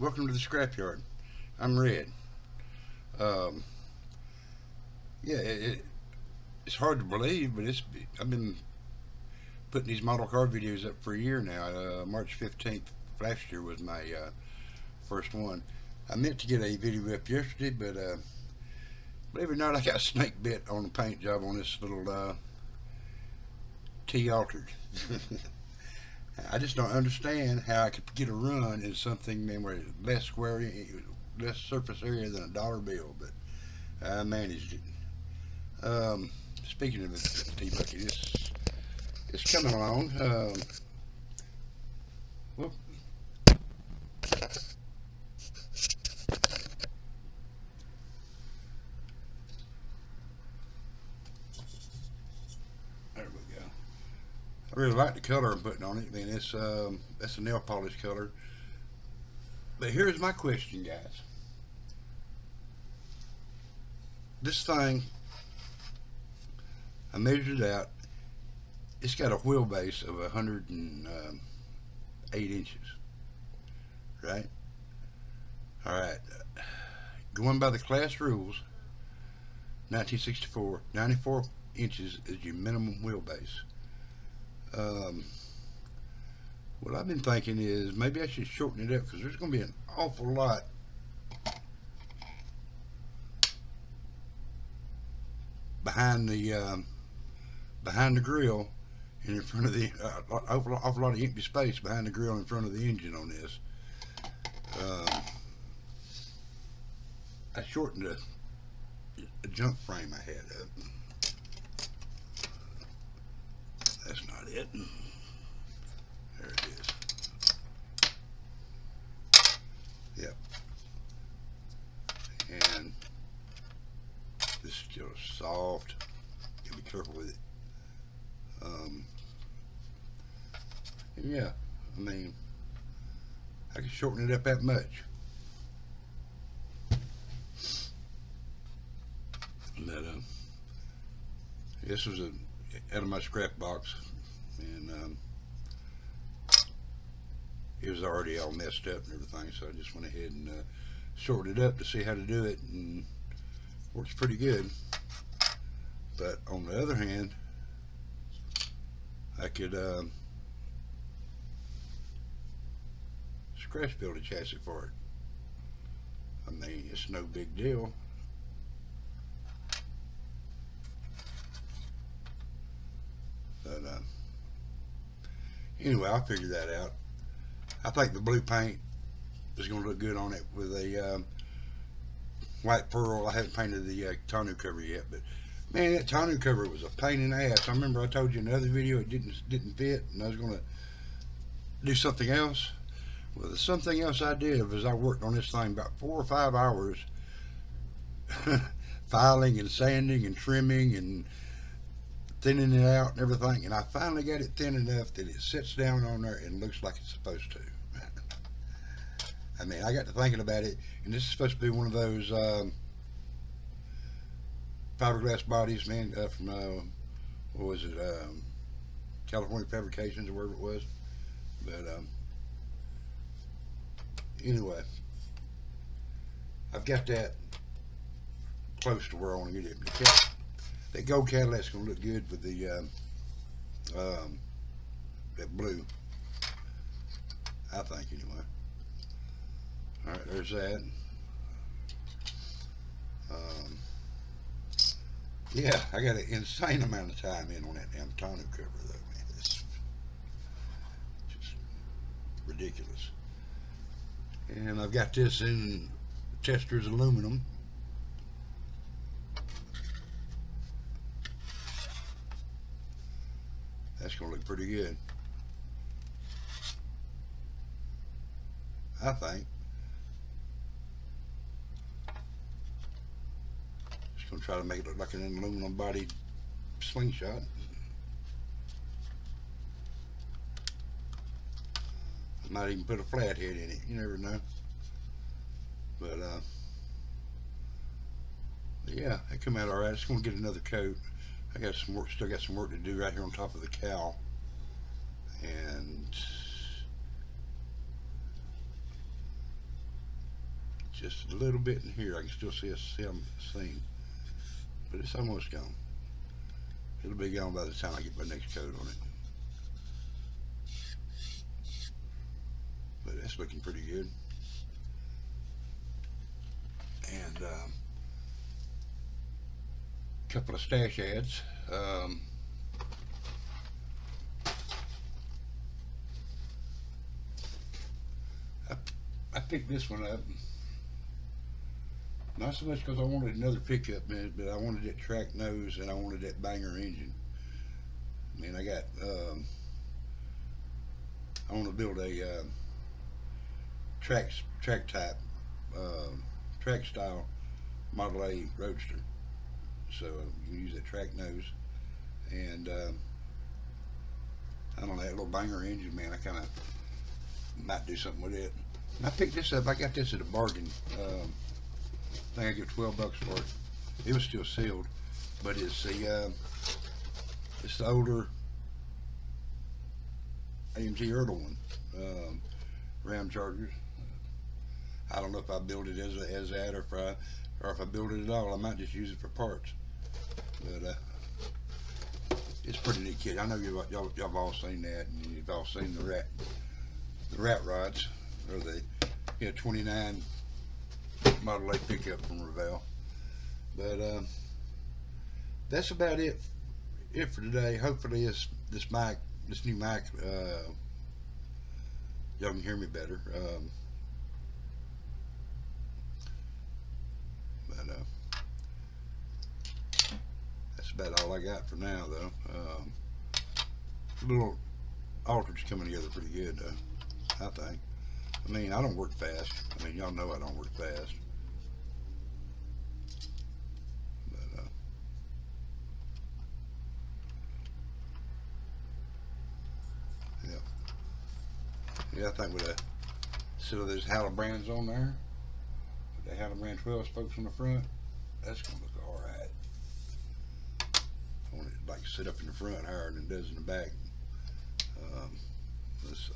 Welcome to the scrapyard. I'm Red. Um, yeah, it's hard to believe, but I've been putting these model car videos up for a year now. March 15th last year was my first one. I meant to get a video up yesterday, but believe it or not, I got snake bit on a paint job on this little T altered. I just don't understand how I could get a run in something where less surface area than a dollar bill, but I managed it. Speaking of the T bucket, it's coming along. Whoop, there we go. I really like the color I'm putting on it. I mean, that's a nail polish color. But here's my question, guys. This thing, I measured it out. It's got a wheelbase of 108 inches, right? All right. Going by the class rules, 1964, 94 inches is your minimum wheelbase. Um, what I've been thinking is maybe I should shorten it up because there's going to be an awful lot behind the grill and in front of the awful lot of empty space behind the grill in front of the engine on this. Um, I shortened a jump frame I had up. That's not it. There it is. Yep. And this is still soft. You gotta be careful with it. Um, yeah, I mean, I can shorten it up that much. But this was out of my scrap box, and it was already all messed up and everything. So I just went ahead and shortened it up to see how to do it, and works pretty good. But on the other hand, I could scratch build a chassis for it. I mean, it's no big deal. But anyway, I'll figure that out. I think the blue paint is going to look good on it with a white pearl. I haven't painted the tonneau cover yet, but man, that tonneau cover was a pain in the ass. I remember I told you in another video it didn't fit, and I was going to do something else. Well, the something else I did was I worked on this thing about 4 or 5 hours, filing and sanding and trimming and thinning it out and everything, and I finally got it thin enough that it sits down on there and looks like it's supposed to. I mean, I got to thinking about it, and this is supposed to be one of those fiberglass bodies, man, from what was it, California Fabrications or wherever it was. But anyway, I've got that close to where I want to get it. That gold Cadillac's gonna look good with the that blue. I think anyway. All right, there's that. Um, yeah, I got an insane amount of time in on that damn tonneau cover though, man. It's just ridiculous. And I've got this in Chester's aluminum. That's gonna look pretty good, I think. Just gonna try to make it look like an aluminum body slingshot. I might even put a flathead in it. You never know. But yeah, it come out all right. It's gonna get another coat. I got some work. Still got some work to do right here on top of the cowl, and just a little bit in here. I can still see a seam, but it's almost gone. It'll be gone by the time I get my next coat on it. But that's looking pretty good. And couple of stash ads. I picked this one up, not so much because I wanted another pickup, man, but I wanted that track nose and I wanted that banger engine. I mean, I want to build a track type, track style Model A Roadster. So you can use that track nose, and I don't know, that little banger engine, man. I kind of might do something with it. And I picked this up. I got this at a bargain. I think I get $12 for it. It was still sealed, but it's the older AMG Ertl one, Ram Chargers. I don't know if I build it as that, or if I build it at all. I might just use it for parts. But it's a pretty neat kit. I know y'all have all seen that, and you've all seen the rat rods, or the 29 Model A pickup from Revell. But that's about it for today. Hopefully this new mic, y'all can hear me better. That's about all I got for now, though. The little alter's coming together pretty good, though, I think. I mean, I don't work fast. I mean, y'all know I don't work fast. But, yeah, I think with a set of those Halibrands on there, with the Halibrand 12 spokes on the front, that's gonna look all right. I want it like sit up in the front higher than it does in the back. Let's see.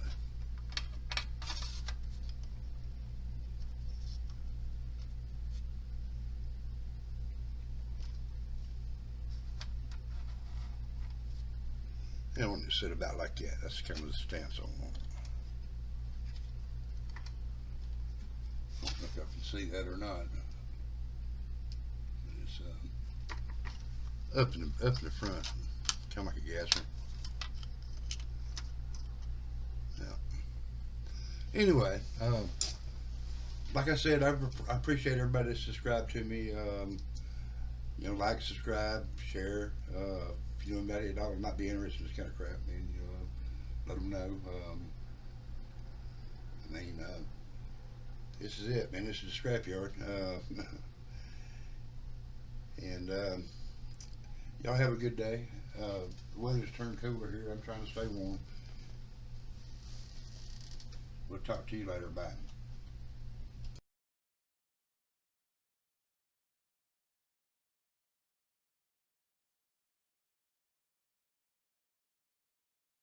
I want it to sit about like that. That's kind of the stance I want. I don't know if y'all can see that or not. It's up in the front, kind of like a gasser. Yeah. Anyway, like I said, I appreciate everybody that subscribed to me. You know, like, subscribe, share. If you know anybody at all might be interested in this kind of crap, man, you know, let them know. I mean, this is it, man. This is the scrapyard. And y'all have a good day. The weather's turned cooler here. I'm trying to stay warm. We'll talk to you later. Bye.